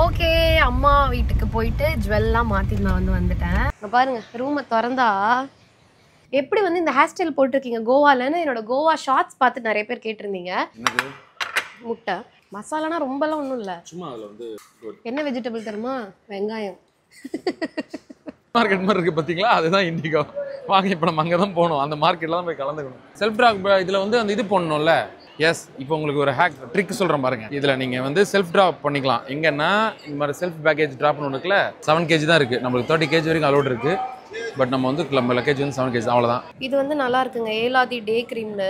Okay, அம்மா வீட்டுக்கு போயிட்டு ஜுவல்லாம் மாற்றிட்டு நான் வந்துட்டேன். பாருங்க, ரூமை திறந்தா எப்படி இந்த ஹேர் ஸ்டைல் போட்டிருக்கீங்க கோவாலன்னு என்னோட கோவா ஷார்ட்ஸ் பார்த்து நிறைய பேர் கேட்டிருந்தீங்க. முட்டை மசாலானா ரொம்பலாம் ஒன்றும் இல்லை, சும்மா அதில் என்ன வெஜிடபிள் தருமா, வெங்காயம். மார்க்கெட் மாதிரி இருக்கு பார்த்தீங்களா, அதுதான் இண்டிகோ. வாங்க இப்போ நம்ம அங்கே தான் போகணும், அந்த மார்க்கெட்டில் தான் போய் கலந்துக்கணும். செல்ஃப் ட்ராப் இதில் அந்த இது பண்ணணும்ல. எஸ், இப்போ உங்களுக்கு ஒரு ஹேக் ட்ரிக் சொல்கிறேன் பாருங்க. இதில் நீங்கள் செல்ஃப் ட்ராப் பண்ணிக்கலாம். எங்கன்னா இந்த மாதிரி செல்ஃப் பேக்கேஜ் ட்ராப்னு ஒன்று இருக்குல்ல, 7 kg தான் இருக்குது. நம்மளுக்கு 30 kg வரைக்கும் அலோட் இருக்குது. பட் நம்ம நம்ம லக்கேஜ் 7 kg அவ்வளோதான். இது நல்லா இருக்குங்க. ஏலாதி டே க்ரீம்னு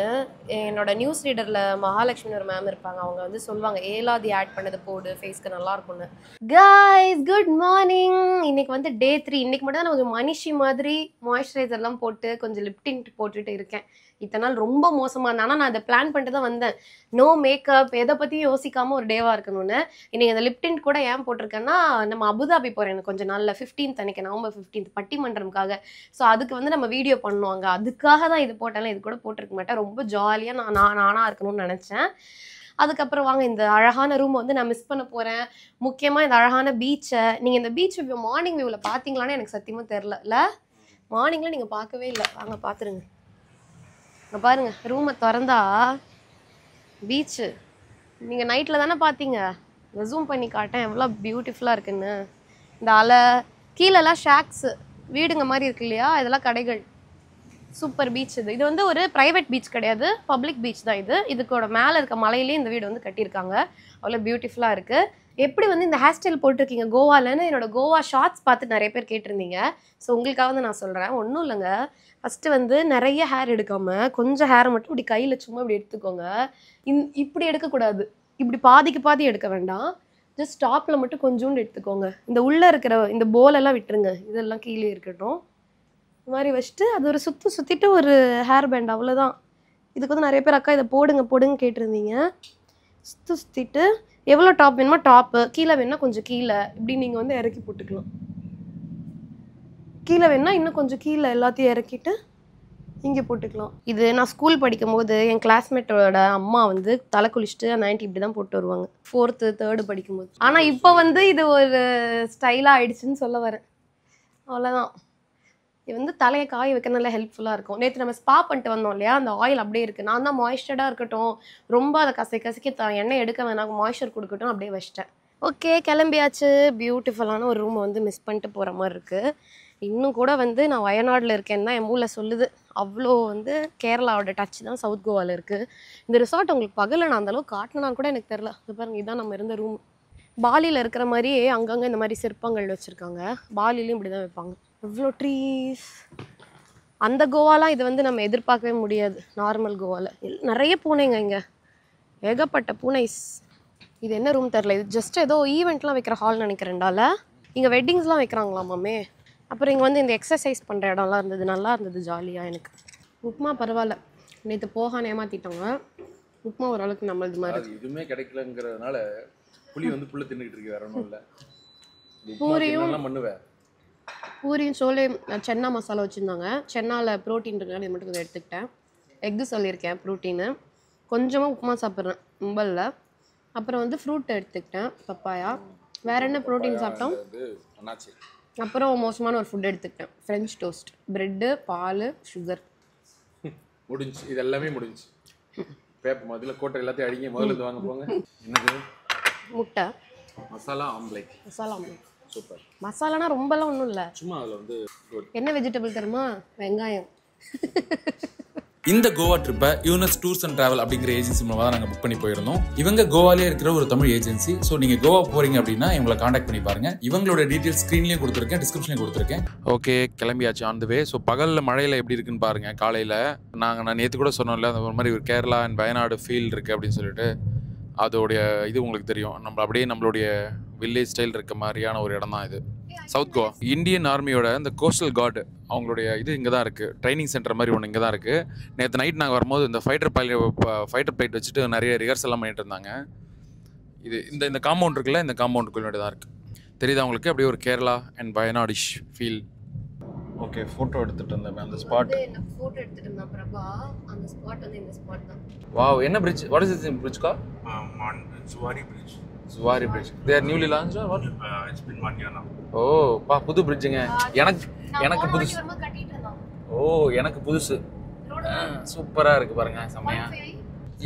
என்னோட நியூஸ் ரீடரில் மகாலட்சுமி ஒரு மேம் இருப்பாங்க, அவங்க சொல்லுவாங்க ஏலாதி ஆட் பண்ணது போடு ஃபேஸ்க்கு நல்லா இருக்கும்னு. Guys good morning. இன்னைக்கு டே 3. இன்னைக்கு மட்டும் தான் நான் கொஞ்சம் மனிஷி மாதிரி மாய்ஸ்சரைசர்லாம் போட்டு கொஞ்சம் லிப் டிண்ட் போட்டுட்டு இருக்கேன். இத்தனை நாள் ரொம்ப மோசமாக இருந்தேன். ஆனால் நான் அதை பிளான் பண்ணிட்டு தான் வந்தேன். நோ மேக்கப், எதை பற்றியும் யோசிக்காமல் ஒரு டேவாக இருக்கணும்னு. இன்றைக்கி அந்த லிப் டிண்ட் கூட ஏன் போட்டிருக்கேன்னா, நம்ம அபுதாபி போகிறேன் எனக்கு கொஞ்சம் நாளில் 15th அன்றைக்கி, நவம்பர் 15th பட்டிமன்றம்காக. ஸோ அதுக்கு நம்ம வீடியோ பண்ணுவாங்க, அதுக்காக தான் இது போட்டாலும் இது கூட போட்டிருக்க மாட்டேன். ரொம்ப ஜாலியாக நானாக இருக்கணும்னு நினச்சேன். அதுக்கப்புறம் வாங்க, இந்த அழகான ரூமை நான் மிஸ் பண்ண போகிறேன். முக்கியமாக இந்த அழகான பீச்சை நீங்கள் இந்த பீச் வியூ மார்னிங் வியூவில் பார்த்தீங்களான்னு எனக்கு சத்தியமாக தெரில. இல்லை, மார்னிங்கில் நீங்கள் பார்க்கவே இல்லை. வாங்க பார்த்துருங்க. பாருங்க, ரூமை திறந்தா பீச்சு. நீங்கள் நைட்டில் தானே பார்த்தீங்க, ஜூம் பண்ணி காட்டேன் எவ்வளோ பியூட்டிஃபுல்லாக இருக்குன்னு. இந்த அலை கீழெல்லாம் ஷாக்ஸு வீடுங்க மாதிரி இருக்கு இல்லையா, இதெல்லாம் கடைகள். Super beach. இது ஒரு ப்ரைவேட் பீச் கிடையாது, பப்ளிக் பீச் தான் இது. இதுக்கோட மேலே இருக்க மலையிலே இந்த வீடு கட்டியிருக்காங்க. அவ்வளோ பியூட்டிஃபுல்லாக இருக்குது. எப்படி இந்த ஹேர் ஸ்டைல் போட்டிருக்கீங்க கோவாலன்னு என்னோட கோவா ஷார்ட்ஸ் பார்த்து நிறைய பேர் கேட்டிருந்தீங்க. ஸோ உங்களுக்காக நான் சொல்கிறேன். ஒன்றும் இல்லைங்க, ஃபஸ்ட்டு நிறைய ஹேர் எடுக்காமல் கொஞ்சம் ஹேரை மட்டும் இப்படி கையில் சும்மா இப்படி எடுத்துக்கோங்க. இப்படி எடுக்கக்கூடாது, இப்படி பாதிக்கு பாதி எடுக்க வேண்டாம். ஜஸ்ட் டாப்பில் மட்டும் கொஞ்சோண்டு எடுத்துக்கோங்க. இந்த உள்ளே இருக்கிற இந்த போலெல்லாம் விட்டுருங்க, இதெல்லாம் கீழே இருக்கட்டும். இந்த மாதிரி வச்சுட்டு அது ஒரு சுற்றிட்டு ஒரு ஹேர் பேண்ட், அவ்வளோதான். இதுக்கு நிறைய பேர் அக்கா இதை போடுங்க கேட்டிருந்தீங்க. சுற்றிட்டு எவ்வளோ டாப் வேணுமோ டாப்பு, கீழே வேணுன்னா கொஞ்சம் கீழே இப்படி நீங்கள் இறக்கி போட்டுக்கலாம். கீழே வேணுன்னா இன்னும் கொஞ்சம் கீழே எல்லாத்தையும் இறக்கிட்டு இங்கே போட்டுக்கலாம். இது நான் ஸ்கூல் படிக்கும்போது என் கிளாஸ்மேட்டோட அம்மா தலை குளிச்சுட்டு அந்த ஆண்டி இப்படி தான் போட்டு வருவாங்க, 4th 3rd படிக்கும்போது. ஆனால் இப்போ இது ஒரு ஸ்டைலாக ஆயிடுச்சுன்னு சொல்ல வரேன், அவ்வளோதான். இது தலையை காய வைக்க நல்லா ஹெல்ப்ஃபுல்லாக இருக்கும். நேற்று நம்ம ஸ்பா பண்ணிட்டு வந்தோம் இல்லையா, அந்த ஆயில் அப்படியே இருக்குது. நான் தான் மாய்ஸ்சர்டாக இருக்கட்டும், ரொம்ப அதை கசக்கி எண்ணெய் எடுக்க வேணாம், மாய்ஸ்சர் கொடுக்கட்டும் அப்படியே வச்சிட்டேன். ஓகே, கிளம்பியாச்சு. பியூட்டிஃபுல்லான ஒரு ரூமை மிஸ் பண்ணிட்டு போகிற மாதிரி இருக்குது. இன்னும் கூட நான் வயநாடில் இருக்கேன்னு தான் என் மூளை சொல்லுது. அவ்வளோ கேரளாவோட டச் தான் சவுத் கோவாவில் இருக்குது. இந்த ரிசார்ட் உங்களுக்கு பகலில் நான் அந்தளவுக்கு காட்டினான்னு கூட எனக்கு தெரில. இது பாருங்கள், இதுதான் நம்ம இருந்த ரூம். பாலியில் இருக்கிற மாதிரியே அங்கங்கே இந்த மாதிரி சிற்பங்கள் வச்சுருக்காங்க. பாலிலையும் இப்படி தான் வைப்பாங்க. எவ்வளோ ட்ரீஸ். அந்த கோவாலாம் இது நம்ம எதிர்பார்க்கவே முடியாது. நார்மல் கோவாவில் நிறைய பூனைங்க, இங்கே ஏகப்பட்ட பூனைஸ். இது என்ன ரூம் தெரில, இது ஜஸ்ட் ஏதோ ஈவெண்ட்லாம் வைக்கிற ஹால் நினைக்கிறேன்டால. இங்கே வெட்டிங்ஸ்லாம் வைக்கிறாங்களாமாமே. அப்புறம் இங்கே இந்த எக்ஸசைஸ் பண்ணுற இடம்லாம் இருந்தது, நல்லா இருந்தது, ஜாலியாக. எனக்கு உப்புமா பரவாயில்ல, நேற்று போகான்னு ஏமாற்றிட்டாங்க. உப்புமா ஓரளவுக்கு நம்மளது மாதிரி. எதுவுமே கிடைக்கலங்கிறதுனால புளி புள்ள தின்னுக்கிட்டு இருக்கு, வேற ஒன்றும் இல்லை. பூரியும் சோளே சென்னா மசாலா வச்சுருந்தாங்க. சென்னாவில் ப்ரோட்டீன் இருக்கனால இது மட்டும் கொஞ்சம் எடுத்துக்கிட்டேன். எக்கு சொல்லியிருக்கேன் ப்ரோட்டீனு. கொஞ்சமாக உப்புமா சாப்பிட்றேன் மும்பலில். அப்புறம் ஃப்ரூட் எடுத்துக்கிட்டேன், பப்பாயா. வேறு என்ன ப்ரோட்டீன் சாப்பிட்டோம். அப்புறம் மோசமான ஒரு ஃபுட் எடுத்துக்கிட்டேன், ஃப்ரெஞ்ச் டோஸ்ட், ப்ரெட்டு, பால், சுகர். முடிஞ்சு, இது எல்லாமே முடிஞ்சு. பேப்பர் முதல்ல கோட்டை எல்லாத்தையும் அடிங்க, முதல்ல வாங்க போங்க. என்னது? முட்டை மசாலா ஆம்லேட். சூப்பர். மசாலானா ரொம்பலாம் ஒன்றும் இல்லை, சும்மா அதில் என்ன வெஜிடபிள் தருமா, வெங்காயம். இந்த கோவா ட்ரிப்பை யூனஸ் டூர்ஸ் அண்ட் டிராவல் அப்படிங்கிற ஏஜென்சி மூலமாக தான் நாங்கள் புக் பண்ணி போயிருந்தோம். இவங்க கோவாலே இருக்கிற ஒரு தமிழ் ஏஜென்சி. ஸோ நீங்கள் கோவா போறீங்க அப்படின்னா இவங்களை காண்டாக்ட் பண்ணி பாருங்க. இவங்களோட டீட்டெயில்ஸ் ஸ்க்ரீன்லேயும் கொடுத்துருக்கேன், டிஸ்கிரிப்ஷன்லையும் கொடுத்துருக்கேன். ஓகே, கிளம்பியாச்சு ஆன் தி வே. ஸோ பகலில் மழையில் எப்படி இருக்குன்னு பாருங்க. காலையில் நான் நேற்று கூட சொன்னோம்ல, அந்த ஒரு மாதிரி ஒரு கேரளா அண்ட் வயநாடு ஃபீல் இருக்குது அப்படின்னு சொல்லிட்டு. அதோடைய இது உங்களுக்கு தெரியும், நம்மளுடைய வில்லேஜ் ஸ்டைல் இருக்க மாதிரியான ஒரு இடம் தான் இது, சவுத் கோவா. இந்தியன் ஆர்மியோட இந்த கோஸ்டல் கார்டு அவங்களுடைய இது இங்கே தான் இருக்குது, ட்ரைனிங் சென்டர் மாதிரி ஒன்று இங்கே தான் இருக்குது. நேற்று நைட் நாங்கள் வரும்போது இந்த ஃபைட்டர் பைலட் வச்சுட்டு நிறைய ரிஹர்சல் எல்லாம் பண்ணிட்டு இருந்தாங்க. இது இந்த காம்பவுண்ட் இருக்குல்ல, இந்த காம்பவுண்டுக்குள்ளே தான் இருக்குது. தெரியுது அவங்களுக்கு அப்படியே ஒரு கேரளா அண்ட் வயநாடிஷ் ஃபீல். ஓகே, ஃபோட்டோ எடுத்துகிட்டு இருந்தேன் அந்த ஸ்பாட். ஃபோட்டோ எடுத்துகிட்டு இருந்தேன் பிரபா, அந்த ஸ்பாட் இந்த ஸ்பாட் தான். வாவ், என்ன bridge? What is this bridge call? Zuari Bridge. Zuari Bridge. They are newly launched or what? It's been 1 year now. Oh, புது bridgeங்க. எனக்கு புதுசு. எனக்கு புதுசு. சூப்பரா இருக்கு பாருங்க செமையா.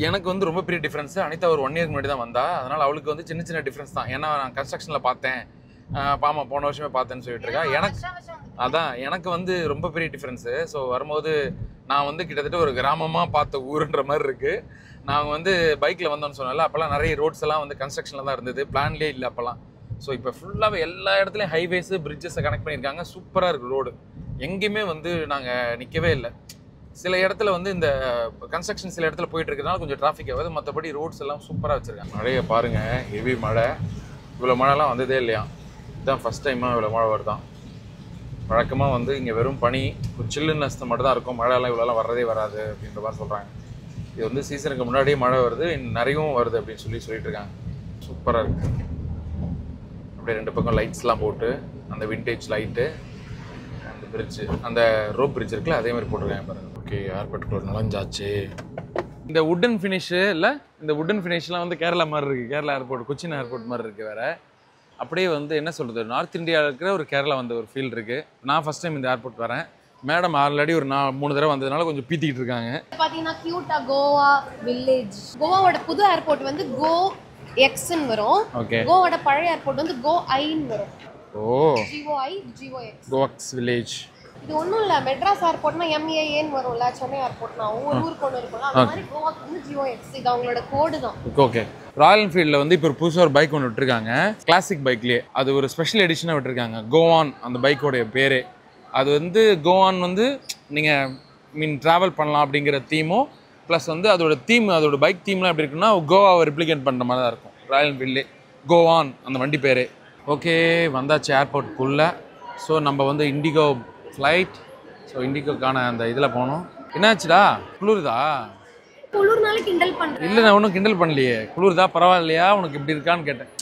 எனக்கு வந்து ரொம்ப பெரிய டிஃபரன்ஸ். அனிதா ஒரு 1 இயர் முன்னாடி தான் வந்தா. அதனால அவளுக்கு வந்து சின்ன சின்ன டிஃபரன்ஸ் தான். ஏன்னா நான் கன்ஸ்ட்ரக்ஷன்ல பார்த்தேன். பாமா போன வருஷமே பார்த்தேன்னு சொல்லிட்டு இருக்கா. எனக்கு வந்து ரொம்ப பெரிய டிஃபரன்ஸு. ஸோ வரும்போது நான் வந்து கிட்டத்தட்ட ஒரு கிராமமாக பார்த்த ஊருன்ற மாதிரி இருக்குது. நாங்கள் வந்து பைக்கில் வந்தோன்னு சொன்னால அப்போல்லாம் நிறைய ரோட்ஸ் எல்லாம் வந்து கன்ஸ்ட்ரக்ஷனில் தான் இருந்தது, பிளான்லேயே இல்லை அப்போல்லாம். ஸோ இப்போ ஃபுல்லாகவே எல்லா இடத்துலையும் ஹைவேஸு பிரிட்ஜஸை கனெக்ட் பண்ணியிருக்காங்க. சூப்பராக இருக்குது ரோடு. எங்கேயுமே வந்து நாங்கள் நிற்கவே இல்லை. சில இடத்துல வந்து இந்த கன்ஸ்ட்ரக்ஷன் சில இடத்துல போயிட்டு இருக்கிறதுனால கொஞ்சம் டிராஃபிக் ஆகுது. மற்றபடி ரோட்ஸ் எல்லாம் சூப்பராக வச்சுருக்காங்க. மழையை பாருங்கள், ஹெவி மழை. இவ்வளோ மழைலாம் வந்ததே இல்லையா, இதுதான் ஃபஸ்ட் டைமாக இவ்வளோ மழை வருதான். வழக்கமாக வந்து இங்கே வெறும் பனி, ஒரு சில்லுன்னஸ் மட்டும் தான் இருக்கும். மழையெல்லாம் இவ்வளோலாம் வர்றதே வராது அப்படின்ற மாதிரி சொல்கிறாங்க. இது வந்து சீசனுக்கு முன்னாடியே மழை வருது, நிறையவும் வருது அப்படின்னு சொல்லிட்டு இருக்காங்க. சூப்பராக இருக்குது. அப்படியே 2 பக்கம் லைட்ஸ்லாம் போட்டு அந்த விண்டேஜ் லைட்டு, அந்த பிரிட்ஜு, அந்த ரோப் பிரிட்ஜ் இருக்குல்ல அதே மாதிரி போட்டிருக்காங்க பாருங்கள். ஓகே, ஏர்போர்ட்டுக்குள்ள நுழைஞ்சாச்சு. இந்த வுட்டன் ஃபினிஷு இல்லை, இந்த வுட்டன் ஃபினிஷ்லாம் வந்து கேரளா மாதிரி இருக்குது. கேரளா ஏர்போர்ட், கொச்சின் ஏர்போர்ட் மாதிரி இருக்குது. வேறு அப்படியே வந்து என்ன சொல்கிறது, நார்த் இந்தியாவில் இருக்கிற ஒரு கேரளா வந்து ஒரு ஃபீல் இருக்குது. நான் ஃபஸ்ட் டைம் இந்த ஏர்போர்ட் வரேன். மேடம் ஆல்ரெடி ஒரு 3 தடவை வந்ததுனால கொஞ்சம் பீத்திக்கிட்டு இருக்காங்க. பார்த்தீங்கன்னா க்யூட்டாக கோவா வில்லேஜ். கோவாவோட புது ஏர்போர்ட் வந்து கோ எக்ஸ்ன்னு வரும். ஓகே. கோவாவோட பழைய ஏர்போர்ட் வந்து கோ ஐன்னு வரும். ஓ, GOX. Covax village. இது ஒன்றும் இல்லை, மெட்ராஸ் ஏர்போர்ட்னா MAAன்னு வரும்ல, சென்னை ஏர்போர்ட்னா ஒவ்வொரு ஊருக்கு ஒன்று இருக்கும்ல, அந்த மாதிரி கோவாக்கு வந்து GOX. இது அவங்களோட கோடு தான். ஓகே. ராயல் என்ஃபீல்டில் வந்து இப்போ ஒரு புதுசாக ஒரு பைக் ஒன்று விட்டுருக்காங்க, கிளாசிக் பைக்லேயே. அது ஒரு ஸ்பெஷல் எடிஷனாக விட்டுருக்காங்க, கோவான் அந்த பைக்கோடைய பேரே. அது வந்து கோவான் வந்து நீங்கள் ட்ராவல் பண்ணலாம் அப்படிங்கிற தீமும் ப்ளஸ் வந்து அதோட தீம், அதோட பைக் தீம்லாம் எப்படி இருக்குன்னா கோவாவை ரிப்ளிகேட் பண்ணுற மாதிரி தான் இருக்கும். ராயல் என்ஃபீல்ட்லே கோவான் அந்த வண்டி பேரே. ஓகே, வந்தாச்சு ஏர்போர்ட்டுக்குள்ளே. ஸோ நம்ம வந்து இண்டிகோ ஃப்ளைட். ஸோ இண்டிகோக்கான அந்த இதில் போனோம். என்னாச்சுடா, குளிருதா? குளிர்னால கிண்டல் பண்ணுறேன். இல்லை, நான் ஒன்றும் கிண்டல் பண்ணலையே. குளிர்தா பரவாயில்லையா உனக்கு இப்படி இருக்கான்னு கேட்டேன்.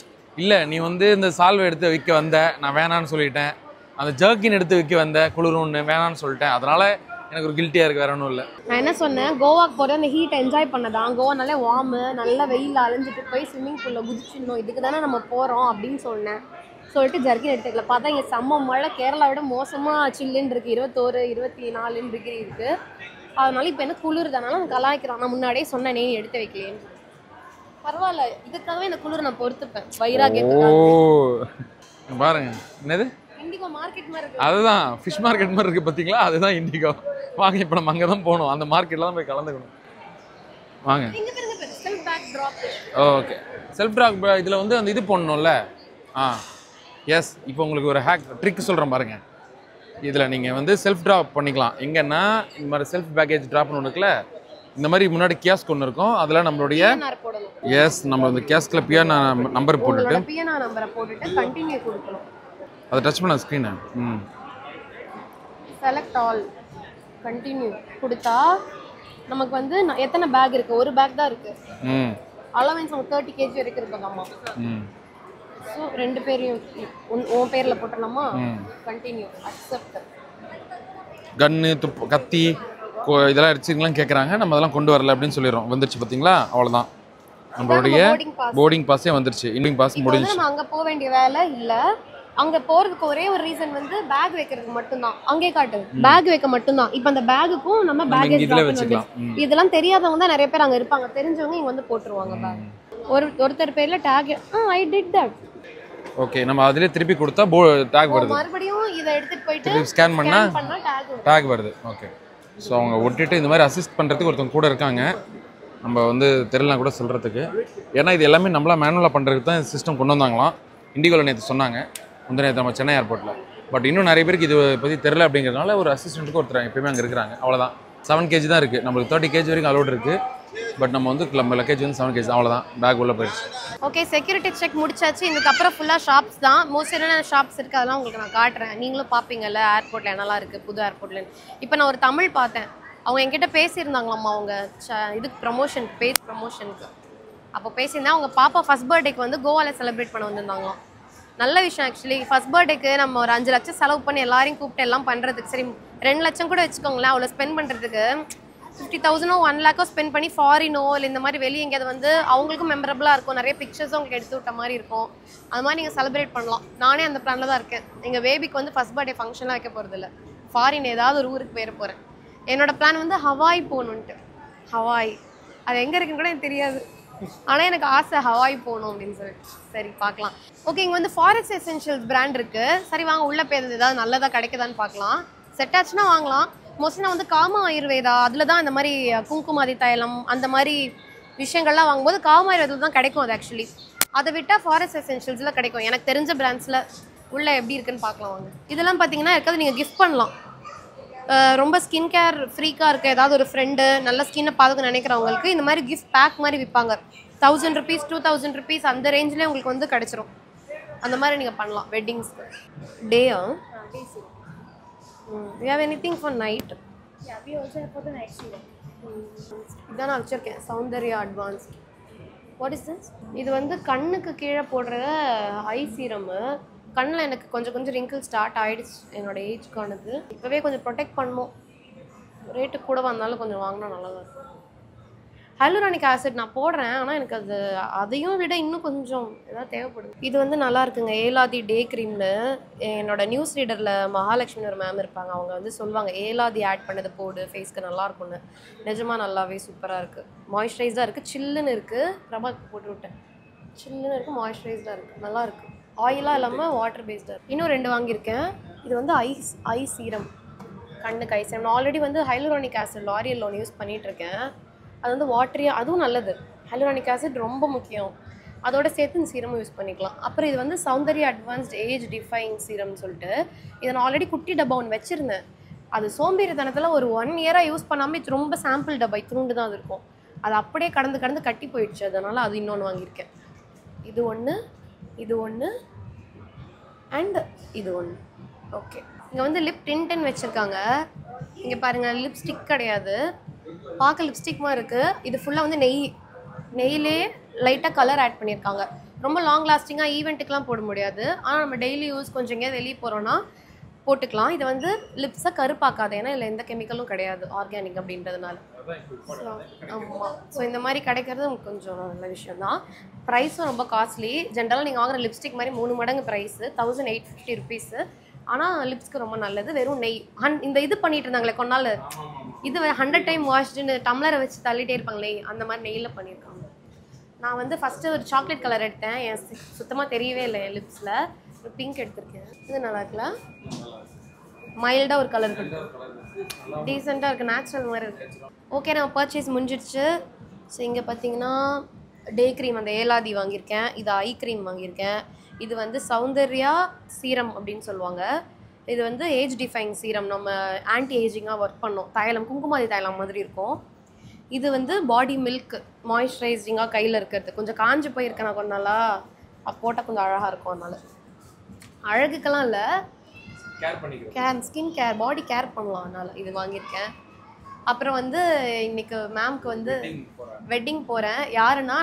இல்லை, நீ வந்து இந்த சால்வை எடுத்து வைக்க வந்த, நான் வேணான்னு சொல்லிட்டேன். அந்த ஜர்க்கின் எடுத்து வைக்க வந்த, குளிருன்னு வேணான்னு சொல்லிட்டேன். அதனால் எனக்கு ஒரு கில்ட்டியாக இருக்குது, வேற ஒன்றும் இல்லை. நான் என்ன சொன்னேன், கோவாக்கு போகிற அந்த ஹீட் என்ஜாய் பண்ணதான். கோவா நல்லா வார்மு, நல்லா வெயில் அலைஞ்சிட்டு போய் ஸ்விம்மிங் பூலில் குதிச்சிடணும், இதுக்கு தானே நம்ம போகிறோம் அப்படின்னு சொன்னேன். சொல்லிட்டு ஜர்க்கின் எடுத்துக்கல. பார்த்தா இங்கே செம்ம மழை, கேரளாவை விட மோசமாக சில்லுன்னு இருக்குது. 21, 24 டிகிரி இருக்குது. அதனால இப்போ என்ன குளிர்தானால நான் கலாய்க்கிறான். நான் முன்னாடியே சொன்னேன், நீ எடுத்து வைக்கலேன்னு. பரவாயில்ல, இதுக்காகவே இந்த குளிர் நான் பொறுத்துப்பேன். வைராகியத்துக்காக. பாருங்க, என்னது இண்டிகோ மார்க்கெட் மாதிரி இருக்கு. அதுதான் ஃபிஷ் மார்க்கெட் மாதிரி இருக்குது பார்த்தீங்களா, அதுதான் இண்டிகோ. வாங்க, இப்போ நம்ம அங்கே தான் போகணும், அந்த மார்க்கெட்டில் தான் போய் கலந்துக்கணும். வாங்க. Self bag drop. Okay, self drop இதில் வந்து அந்த இது போடணும்ல. எஸ். இப்போ உங்களுக்கு ஒரு ட்ரிக் சொல்கிறேன் பாருங்க. இதில் நீங்கள் வந்து செல்ஃப் ட்ராப் பண்ணிக்கலாம். எங்கன்னா இந்த மாதிரி செல்ஃப் பேக்கேஜ் ட்ராப்னு ஒன்று இருக்குல்ல, இந்த மாதிரி முன்னாடி கியாஸ்க் ஒன்று இருக்கும். அதில் நம்மளுடைய எஸ், நம்ம இந்த கியாஸ்கில் பிஆர் நம்பர் போட்டுட்டு பிஆர் நம்பரை போட்டுட்டு கண்டினியூ கொடுக்கணும். அதை டச் பண்ண ஸ்க்ரீனை செலக்ட் ஆல் கண்டினியூ கொடுத்தா நமக்கு வந்து எத்தனை பேக் இருக்குது, ஒரு பேக் தான் இருக்குது. அலவன்ஸ் நமக்கு 30 kg வரைக்கும் இருக்குதாம்மா. ஸோ 2 பேரையும் உன் பேரில் போட்டலாமா? Continue accept. கன்னு, கத்தி இதெல்லாம் அடிச்சிங்களான்னு கேட்குறாங்க. நம்ம அதெல்லாம் கொண்டு வரல அப்படின்னு சொல்லிடுறோம். வந்துருச்சு பார்த்தீங்களா, அவ்வளோதான். நம்மளுடைய போர்டிங் பாஸே வந்துருச்சு. இண்டிங் பாஸ் முடிஞ்சு. நம்ம அங்கே போக வேண்டிய வேலை இல்லை. அங்கே போகிறதுக்கு ஒரே ஒரு ரீசன் வந்து பேக் வைக்கிறதுக்கு மட்டும்தான். அங்கே காட்டு பேக் வைக்க மட்டும்தான். இப்போ அந்த பேக்குக்கும் நம்ம பேக்கேஜ் வச்சுக்கலாம். இதெல்லாம் தெரியாதவங்க தான் நிறைய பேர் அங்கே இருப்பாங்க. தெரிஞ்சவங்க இங்கே வந்து போட்டுருவாங்க பேக். ஒருத்தர் பேரில் take. I did that. Okay, நம்ம அதிலே திருப்பி கொடுத்தா டேக் வருது. மறுபடியும் இதை எடுத்துட்டு போயிட்டு ஸ்கேன் பண்ணா டேக் வருது. ஓகே. ஸோ அவங்க ஒட்டிட்டு இந்த மாதிரி அசிஸ்ட் பண்ணுறதுக்கு ஒருத்தவங்க கூட இருக்காங்க. நம்ம வந்து தெரியலாம் கூட சொல்கிறதுக்கு. ஏன்னா இது எல்லாமே நம்மளா மேனுவலாக பண்ணுறதுக்கு தான் சிஸ்டம் கொண்டு வந்தாங்களாம். இண்டிகோவில் நேற்று சொன்னாங்க, முந்தின நம்ம சென்னை ஏர்போர்ட்டில். பட் இன்னும் நிறைய பேருக்கு இது பற்றி தெரில அப்படிங்கிறதுனால ஒரு அசிஸ்டண்ட்டுக்கு ஒருத்தர் எப்பயுமே அங்கே இருக்கிறாங்க. அவ்வளோதான். 7 kg தான் இருக்குது. நம்மளுக்கு 30 kg வரைக்கும் அலோட் இருக்குது. பட் நம்ம வந்து நம்ம லக்கேஜ் வந்து 7 kg. அவ்வளோதான், பேக் உள்ள போயிடுச்சு. ஓகே, செக்யூரிட்டி செக் முடிச்சாச்சு. இதுக்கப்புறம் ஃபுல்லாக ஷாப்ஸ் தான். மோஸ்ட் என்னென்ன ஷாப்ஸ் இருக்குது அதெல்லாம் உங்களுக்கு நான் காட்டுறேன். நீங்களும் பார்ப்பீங்கல்ல ஏர்போர்ட்டில் என்னெல்லாம் இருக்குது, புது ஏர்போர்ட்ல. இப்போ நான் ஒரு தமிழ் பார்த்தேன். அவங்க என்கிட்ட பேசியிருந்தாங்களாம்மா, அவங்க இதுக்கு ப்ரமோஷன், பேஜ் ப்ரமோஷனுக்கு. அப்போ பேசியிருந்தேன். அவங்க பாப்பா ஃபர்ஸ்ட் பர்த்டேக்கு வந்து கோவாவில் செலிப்ரேட் பண்ண வந்திருந்தாங்களாம். நல்ல விஷயம். ஆக்சுவலி ஃபர்ஸ்ட் பர்த்டேக்கு நம்ம ஒரு 5 லட்சம் செலவு பண்ணி எல்லாரையும் கூப்பிட்டு எல்லாம் பண்ணுறதுக்கு, சரி 2 லட்சம் கூட வச்சுக்கோங்களேன், அவ்வளோ ஸ்பெண்ட் பண்ணுறதுக்கு 50,000 1 lakh ஸ்பெண்ட் பண்ணி ஃபாரினோ இல்லை இந்த மாதிரி வெளியே எங்கேயாவது வந்து அவங்களுக்கும் மெமரபிளாக இருக்கும், நிறைய பிக்சர்ஸும் உங்களுக்கு எடுத்து விட்ட மாதிரி இருக்கும். அது மாதிரி நீங்கள் செலிப்ரேட் பண்ணலாம். நானே அந்த பிளானில் தான் இருக்கேன். எங்கள் பேபிக்கு வந்து ஃபர்ஸ்ட் பர்த்டே ஃபங்க்ஷன்லாம் வைக்க போகிறதில்ல, ஃபாரின் ஏதாவது ஒரு ஊருக்கு போயிட போகிறேன். என்னோட பிளான் வந்து ஹவாய் போகணுன்ட்டு. ஹவாய் அது எங்கே இருக்குன்னு கூட எனக்கு தெரியாது, ஆனால் எனக்கு ஆசை ஹவாய் போகணும் அப்படின்னு சொல்லிட்டு. சரி பார்க்கலாம். ஓகே, இங்கே வந்து ஃபாரஸ்ட் எசென்ஷியல்ஸ் பிராண்ட் இருக்குது. சரி வாங்க உள்ளே போய் ஏதாவது நல்லதாக கிடைக்குதான்னு பார்க்கலாம். செட் ஆச்சுன்னா வாங்கலாம். மோஸ்ட்லி நான் வந்து காமா ஆயுர்வேதா அதில் தான் இந்த மாதிரி குங்குமாதி தைலம் அந்த மாதிரி விஷயங்கள்லாம் வாங்கும்போது காமா ஆயுர்வேதில் தான் கிடைக்கும். அது ஆக்சுவலி அதை விட்டால் ஃபாரஸ்ட் எசென்ஷியல்ஸில் கிடைக்கும். எனக்கு தெரிஞ்ச பிராண்ட்ஸில் உள்ளே எப்படி இருக்குன்னு பார்க்கலாம் வாங்க. இதெல்லாம் பார்த்தீங்கன்னா இருக்காது, நீங்கள் கிஃப்ட் பண்ணலாம். ரொம்ப ஸ்கின் கேர் ஃப்ரீக்காக இருக்க ஏதாவது ஒரு ஃப்ரெண்டு நல்ல ஸ்கின்னை பார்த்துக்க நினைக்கிறவங்களுக்கு இந்த மாதிரி கிஃப்ட் பேக் மாதிரி விற்பாங்க. 1000 rupees 2000 rupees அந்த ரேஞ்சிலே உங்களுக்கு வந்து கிடச்சிரும். அந்த மாதிரி நீங்கள் பண்ணலாம் வெட்டிங்ஸ்க்கு. டேயா you have anything for night? Yeah, we also have for the night serum. இதான் நான் வச்சுருக்கேன், Soundarya advanced. What is this? இது வந்து கண்ணுக்கு கீழே போடுற ஐ சீரமு. கண்ணில் எனக்கு கொஞ்சம் ரிங்கிள் ஸ்டார்ட் ஆகிடுச்சு என்னோட ஏஜ்க்கானது. இப்போவே கொஞ்சம் ப்ரொடெக்ட் பண்ணணும். ரேட்டு கூட வந்தாலும் கொஞ்சம் வாங்கினா நல்லா தான் இருக்கும். ஹைலூரானிக் ஆசிட் நான் போடுறேன், ஆனால் எனக்கு அதையும் விட இன்னும் கொஞ்சம் ஏதாவது தேவைப்படுது. இது வந்து நல்லா இருக்குங்க, ஏலாதி டே க்ரீம்னு. என்னோட நியூஸ் ரீடரில் மகாலட்சுமி ஒரு மேம் இருப்பாங்க, அவங்க வந்து சொல்லுவாங்க ஏலாதி ஆட் பண்ணது போடு ஃபேஸ்க்கு நல்லா இருக்கும்னு. நிஜமாக நல்லாவே சூப்பராக இருக்குது. மாய்ஸ்சரைஸாக இருக்குது, சில்லுன்னு இருக்குது. பிரபாக்கு போட்டு விட்டேன், சில்லுன்னு இருக்குது, மாய்ஸ்சரைஸாக இருக்குது, நல்லா இருக்குது. ஆயிலாக இல்லாமல் வாட்டர் பேஸ்டாக. இன்னும் 2 வாங்கியிருக்கேன். இது வந்து ஐ சீரம், கண்ணுக்கு ஐ சீரம். நான் ஆல்ரெடி வந்து ஹைலூரானிக் ஆசிட் லாரியல் ஒன்று யூஸ் பண்ணிகிட்ருக்கேன். அது வந்து வாட்டரியாக, அதுவும் நல்லது. ஹைலூரானிக் ஆசிட் ரொம்ப முக்கியம். அதோட சேர்த்து இந்த சீரமும் யூஸ் பண்ணிக்கலாம். அப்புறம் இது வந்து சௌந்தர்யா அட்வான்ஸ்ட் ஏஜ் டிஃபைங் சீரம்னு சொல்லிட்டு இதை நான் ஆல்ரெடி குட்டி டப்பா ஒன்று வச்சுருந்தேன். அது சோம்பேறித்தனத்தில் ஒரு 1 இயராக யூஸ் பண்ணாமல் இது ரொம்ப சாம்பிள் டப்பா இத்தினுண்டு தான் அது இருக்கும். அது அப்படியே கடந்து கட்டி போயிடுச்சு. அதனால் அது இன்னொன்று வாங்கியிருக்கேன். இது ஒன்று, இது ஒன்று அண்ட் இது ஒன்று. ஓகே, இங்கே வந்து லிப் டின்டன் வச்சுருக்காங்க. இங்கே பாருங்கள், லிப்ஸ்டிக் கிடையாது, பார்க்க லிப்ஸ்டிக் மாதிரி இருக்குது. இது ஃபுல்லாக வந்து நெய்யிலே லைட்டாக கலர் ஆட் பண்ணியிருக்காங்க. ரொம்ப லாங் லாஸ்டிங்காக ஈவெண்ட்டுக்கெலாம் போட முடியாது, ஆனால் நம்ம டெய்லி யூஸ் கொஞ்சம் எங்கேயாவது வெளியே போகிறோன்னா போட்டுக்கலாம். இது வந்து லிப்ஸை கருப்பாக்காது, ஏன்னா இதில் எந்த கெமிக்கலும் கிடையாது, ஆர்கானிக் அப்படின்றதுனால. ஆமாம், ஸோ இந்த மாதிரி கிடைக்கிறது கொஞ்சம் நல்ல விஷயம் தான். ப்ரைஸும் ரொம்ப காஸ்ட்லி. ஜென்ரலாக நீங்கள் வாங்குகிற லிப்ஸ்டிக் மாதிரி 3 மடங்கு ப்ரைஸு, 1850 rupees. ஆனால் லிப்ஸ்க்கு ரொம்ப நல்லது. வெறும் நெய் இந்த இது பண்ணிட்டு இருந்தாங்களே கொஞ்ச நாள், இது 100 time வாஷ்டுன்னு டம்ளரை வச்சு தள்ளிட்டே இருப்பாங்களே, அந்த மாதிரி நெய்யில் பண்ணியிருக்காங்க. நான் வந்து ஃபஸ்ட்டு ஒரு சாக்லேட் கலர் எடுத்தேன், என் சுத்தமாக தெரியவே இல்லை என் லிப்ஸில். ஒரு பிங்க் எடுத்திருக்கேன், இது நல்லா இருக்குல்ல, மைல்டாக ஒரு கலர் இருக்குது, டீசெண்டாக இருக்குது, நேச்சுரல் மாதிரி இருக்குது. ஓகே, நான் பர்ச்சேஸ் முடிஞ்சிடுச்சு. ஸோ இங்கே பார்த்தீங்கன்னா டே க்ரீம் அந்த ஏலாதி வாங்கியிருக்கேன், இது ஐ க்ரீம் வாங்கியிருக்கேன். இது வந்து சௌந்தர்யா சீரம் அப்படின்னு சொல்லுவாங்க. இது வந்து ஏஜ் டிஃபைங் சீரம், நம்ம ஆன்டி ஏஜிங்காக ஒர்க் பண்ணோம். தைலம் குங்குமாதி தைலம் மாதிரி இருக்கும். இது வந்து பாடி மில்க் மாய்ஸ்சரைசிங்காக கையில் இருக்கிறது. கொஞ்சம் காஞ்சி போயிருக்கேன் நான் கொஞ்ச நாளாக, போட்டால் கொஞ்சம் அழகாக இருக்கும். அதனால் அழகுக்கெல்லாம் இல்லை, ஸ்கின் கேர் பாடி கேர் பண்ணலாம், அதனால் இது வாங்கியிருக்கேன். அப்புறம் வந்து இன்னைக்கு மேம்க்கு வந்து வெட்டிங் போகிறேன். யாருன்னா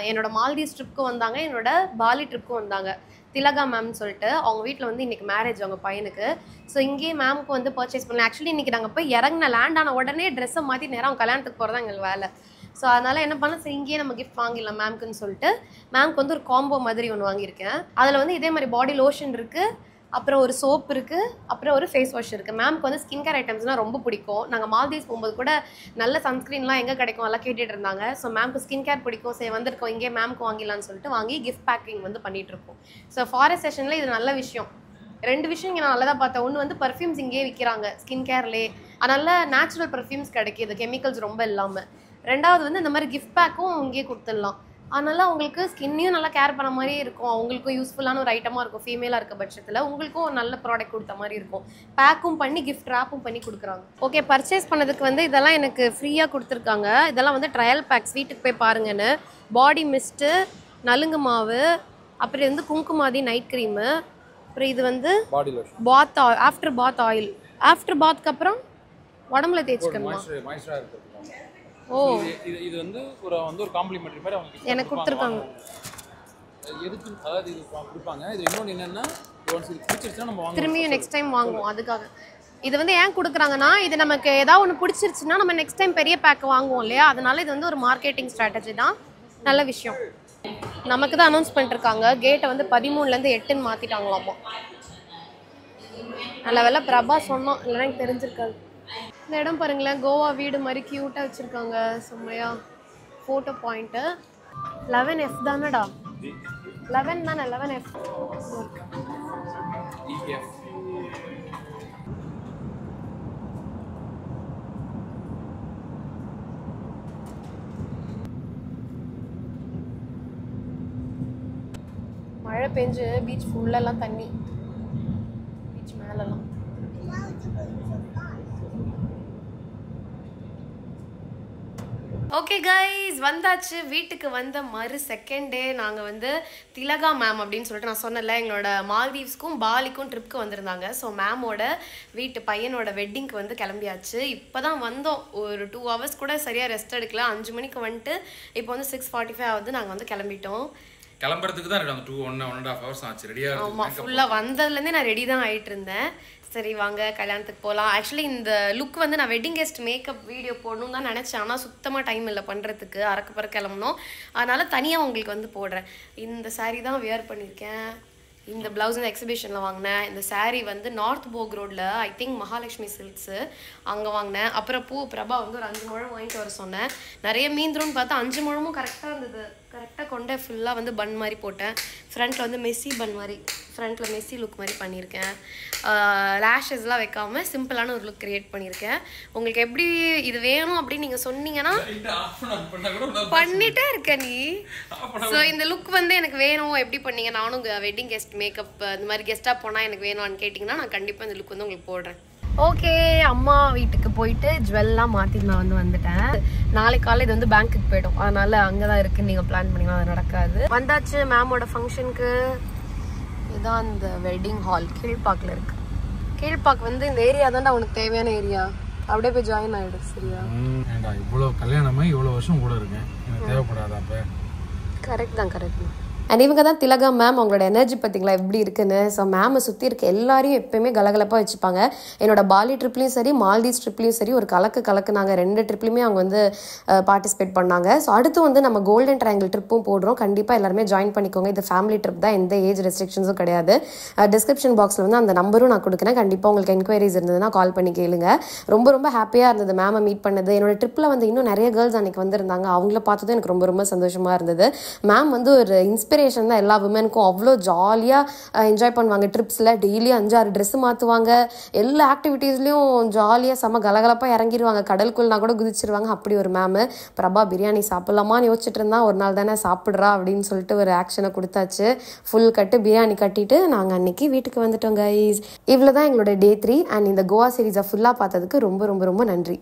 என்னோட மால்தீவ்ஸ் ட்ரிப்புக்கும் வந்தாங்க, என்னோட பாலி ட்ரிப்புக்கும் வந்தாங்க. திலகா மேம்னு சொல்லிட்டு அவங்க வீட்டில் வந்து இன்றைக்கி மேரேஜ் அவங்க பையனுக்கு. ஸோ இங்கேயே மேம்க்கு வந்து பர்ச்சேஸ் பண்ணலாம். ஆக்சுவலி இன்றைக்கி நாங்கள் போய் இறங்கின லேண்ட் ஆன உடனே ட்ரெஸ்ஸை மாற்றி நேரம் அவங்க கல்யாணத்துக்கு போகிறதா எங்களுக்கு வேலை. ஸோ அதனால் என்ன பண்ணலாம், சரி இங்கேயே நம்ம கிஃப்ட் வாங்கிடலாம் மேம்க்குன்னு சொல்லிட்டு மேம்க்கு வந்து ஒரு காம்போ மாதிரி ஒன்று வாங்கியிருக்கேன். அதில் வந்து இதே மாதிரி பாடி லோஷன் இருக்குது, அப்புறம் ஒரு சோப் இருக்குது, அப்புறம் ஒரு ஃபேஸ் வாஷ் இருக்குது. மேம்க்கு வந்து ஸ்கின் கேர் ஐட்டம்ஸ்னால் ரொம்ப பிடிக்கும். நாங்கள் மால்தீவ்ஸ் போகும்போது கூட நல்ல சன்ஸ்க்ரீன்லாம் எங்கே கிடைக்கும் எல்லாம் கேட்டுட்டு இருந்தாங்க. ஸோ மேம்க்கு ஸ்கின் கேர் பிடிக்கும், சரி வந்திருக்கோம் இங்கே மேம்க்கு வாங்கிடலான்னு சொல்லிட்டு வாங்கி கிஃப்ட் பேக்கிங் வந்து பண்ணிகிட்ருக்கோம். ஸோ ஃபாரஸ்ட் செஷனில் இது நல்ல விஷயம். 2 விஷயம் இங்கே நான் நல்லதாக பார்த்தேன். ஒன்று வந்து பர்ஃப்யூம்ஸ் இங்கேயே விற்கிறாங்க ஸ்கின் கேர்லேயே, அதனால் நேச்சுரல் பர்ஃப்யூம்ஸ் கிடைக்கிது, கெமிக்கல்ஸ் ரொம்ப இல்லாமல். 2வது வந்து இந்த மாதிரி கிஃப்ட் பேக்கும் இங்கேயே கொடுத்துடலாம். அதனால் அவங்களுக்கு ஸ்கின்னையும் நல்லா கேர் பண்ண மாதிரி இருக்கும், அவங்களுக்கும் யூஸ்ஃபுல்லான ஒரு ஐட்டமாக இருக்கும். ஃபீமேலாக இருக்க பட்சத்தில் உங்களுக்கும் ஒரு நல்ல ப்ராடக்ட் கொடுத்த மாதிரி இருக்கும். பேக்கும் பண்ணி கிஃப்ட் ரேப்பும் பண்ணி கொடுக்குறாங்க. ஓகே, பர்ச்சேஸ் பண்ணதுக்கு வந்து இதெல்லாம் எனக்கு ஃப்ரீயாக கொடுத்துருக்காங்க. இதெல்லாம் வந்து ட்ரையல் பேக்ஸ், வீட்டுக்கு போய் பாருங்கன்னு. பாடி மிஸ்ட்டு, நலுங்கு மாவு, அப்புறம் வந்து குங்குமாதி நைட் க்ரீமு, அப்புறம் இது வந்து பாத் ஆஃப்டர் பாத் ஆயில். ஆஃப்டர் பாத்க்கு அப்புறம் உடம்புல தேய்ச்சிக்கணுமா? ஓ, இது வந்து ஒரு காம்ப்ளிமெண்டரி மாதிரி அவங்க எனக்கு கொடுத்துருக்காங்க. எதுக்கு, அதாவது இது கொடுப்பாங்க. இது இன்னொன்று என்னன்னா, ஒன்ஸ் இது பிடிச்சிருச்சுன்னா நம்ம வாங்குவோம், திரும்பியும் நெக்ஸ்ட் டைம் வாங்குவோம். அதுக்காக இது வந்து ஏன் கொடுக்குறாங்கன்னா இது நமக்கு ஏதாவது ஒன்று பிடிச்சிருச்சுன்னா நம்ம நெக்ஸ்ட் டைம் பெரிய பேக் வாங்குவோம் இல்லையா, அதனால இது வந்து ஒரு மார்க்கெட்டிங் ஸ்ட்ராட்டஜி தான். நல்ல விஷயம். நமக்கு தான் அனௌன்ஸ் பண்ணிருக்காங்க கேட்டை வந்து 13லேருந்து 8ன்னு மாற்றிட்டாங்களாமா. நல்ல வேலை பிரபா சொன்னோம், இல்லைன்னா எனக்கு தெரிஞ்சிருக்காது. இந்த இடம் பாருங்களேன், கோவா வீடு மாதிரி க்யூட்டாக வச்சுருக்காங்க செம்மையா. ஃபோட்டோ பாயிண்ட்டு 11F தானடா, 11 தானே, 11F. மழை பெஞ்சு பீச் ஃபுல்லெல்லாம் தண்ணி, பீச் மேலெல்லாம். ஓகே கைஸ், வந்தாச்சு. வீட்டுக்கு வந்த மறு செகண்ட் டே நாங்கள் வந்து திலகா மேம் அப்படின்னு சொல்லிட்டு நான் சொன்னல, எங்களோட மால்தீவ்ஸ்க்கும் பாலிக்கும் ட்ரிப்க்கு வந்திருந்தாங்க. ஸோ மேமோட வீட்டு பையனோட வெட்டிங்க்கு வந்து கிளம்பியாச்சு. இப்போ தான் வந்தோம், ஒரு 2 hours கூட சரியாக ரெஸ்ட் எடுக்கல. 5 மணிக்கு வந்துட்டு இப்போ வந்து 6:45 ஆகுது. நாங்கள் வந்து கிளம்பிட்டோம். கிளம்புறதுக்கு தான் 1.5 hours ஆச்சு. ரெடியாக ஆமாம், ஃபுல்லாக வந்ததுலேருந்தே நான் ரெடி தான் ஆகிட்டு இருந்தேன். சரி வாங்க கல்யாணத்துக்கு போகலாம். ஆக்சுவலி இந்த லுக் வந்து நான் வெட்டிங் கெஸ்ட் மேக்கப் வீடியோ போடணும்னு தான் நினச்சேன். ஆனால் சுத்தமாக டைம் இல்லை பண்ணுறதுக்கு, அறக்க பறக்க கிளம்பணும். அதனால் தனியாக உங்களுக்கு வந்து போடுறேன். இந்த சாரீ தான் வியர் பண்ணியிருக்கேன். இந்த ப்ளவுஸ் இந்த எக்ஸிபிஷனில் வாங்கினேன். இந்த சாரீ வந்து நார்த் போக் ரோடில் ஐ திங்க் மகாலட்சுமி சில்க்ஸு அங்கே வாங்கினேன். அப்புறம் பிரபா வந்து ஒரு 5 முழம் வாங்கிட்டு வர சொன்னேன். நிறைய மீந்துரும்னு பார்த்தா 5 முழமும் கரெக்டாக இருந்தது. கரெக்டாக கொண்டு ஃபுல்லாக வந்து பன் மாதிரி போட்டேன். ஃப்ரண்ட்டில் வந்து மெஸ்ஸி பன் மாதிரி, ஃப்ரண்ட்டில் மெஸ்ஸி லுக் மாதிரி பண்ணியிருக்கேன். லேஷஸ்லாம் வைக்காமல் சிம்பிளான ஒரு லுக் க்ரியேட் பண்ணியிருக்கேன். உங்களுக்கு எப்படி இது வேணும் அப்படின்னு நீங்கள் சொன்னீங்கன்னா பண்ணிட்டே இருக்க நீ. ஸோ இந்த லுக் வந்து எனக்கு வேணும், எப்படி பண்ணீங்க, நானும் வெட்டிங் கெஸ்ட் மேக்கப் இந்த மாதிரி கெஸ்ட்டாக போனால் எனக்கு வேணும்னு கேட்டிங்கன்னா நான் கண்டிப்பாக இந்த லுக் வந்து உங்களுக்கு போடுறேன். ஓகே, அம்மா வீட்டுக்கு போயிட்டு ஜுவல்லாம் மாற்றிட்டு நான் வந்துட்டேன். நாளைக்கு காலை இது வந்து பேங்க்குக்கு போய்டும், அதனால அங்கே தான் இருக்குன்னு நீங்கள் பிளான் பண்ணிங்கன்னா அது நடக்காது. வந்தாச்சு மேமோட ஃபங்க்ஷனுக்கு. இதுதான் இந்த வெட்டிங் ஹால், கீழ்பாக்கில் இருக்கு. கீழ்பாக் வந்து இந்த ஏரியா தான்டா உனக்கு தேவையான ஏரியா, அப்படியே போய் ஜாயின் ஆகிடு. சரியா? இவ்வளோ கல்யாணமாக இவ்வளோ வருஷம் கூட இருக்கேன், எனக்கு தேவைப்படாதா? அப்போ கரெக்ட் தான், கரெக்ட் தான். அண்ட் இவங்க தான் திலகா மேம். அவங்களோட எனர்ஜி பார்த்தீங்களா எப்படி இருக்குன்னு. ஸோ மேமை சுற்றி இருக்க எல்லாரையும் எப்பயுமே கலகலப்பாக வச்சுப்பாங்க. என்னோட பாலி ட்ரிப்லையும் சரி, மால்தீவ்ஸ் ட்ரிப்லையும் சரி ஒரு கலக்குனாங்க. 2 ட்ரிப்லையுமே அவங்க வந்து பார்ட்டிசிபேட் பண்ணாங்க. ஸோ அடுத்து வந்து நம்ம கோல்டன் ட்ரையாங்கிள் ட்ரிப்பும் போடுறோம். கண்டிப்பாக எல்லாருமே ஜாயின் பண்ணிக்கோங்க. இது ஃபேமிலி ட்ரிப் தான், எந்த ஏஜ் ரெஸ்ட்ரிக்ஷன்ஸும் கிடையாது. டிஸ்கிரிப்ஷன் பாக்ஸில் வந்து அந்த நம்பரும் நான் கொடுக்குறேன். கண்டிப்பாக உங்களுக்கு என்கொயரிஸ் இருந்ததுன்னா கால் பண்ணி கேளுங்க. ரொம்ப ரொம்ப ஹாப்பியாக இருந்தது மேமை மீட் பண்ணது. என்னோட ட்ரிப்பில் வந்து இன்னும் நிறைய கேர்ள்ஸ் அன்றைக்கி வந்திருந்தாங்க. அவங்கள பார்த்ததும் எனக்கு ரொம்ப ரொம்ப சந்தோஷமாக இருந்தது. மேம் வந்து ஒரு இன்ஸ்பிரேஷன் தான் எல்லா விமனுக்கும். அவ்வளோ ஜாலியாக என்ஜாய் பண்ணுவாங்க. ட்ரிப்ஸில் டெய்லியும் 5-6 ட்ரெஸ்ஸு மாற்றுவாங்க. எல்லா ஆக்டிவிட்டீஸ்லையும் ஜாலியாக செம்ம கலகலப்பாக இறங்கிடுவாங்க. கடலுக்குள்ளனா கூட குதிச்சிருவாங்க. அப்படி ஒரு மேமு. பிரபா பிரியாணி சாப்பிட்லாமான்னு யோசிச்சுட்டு இருந்தா, ஒரு நாள் தானே சாப்பிட்றா அப்படின்னு சொல்லிட்டு ஒரு ஆக்ஷனை கொடுத்தாச்சு. ஃபுல் கட்டு பிரியாணி கட்டிட்டு நாங்கள் அன்றைக்கி வீட்டுக்கு வந்துட்டோம் கைஸ். இவ்வளோ தான் எங்களோட Day 3. அண்ட் இந்த கோவா சீரீஸை ஃபுல்லாக பார்த்ததுக்கு ரொம்ப ரொம்ப ரொம்ப நன்றி.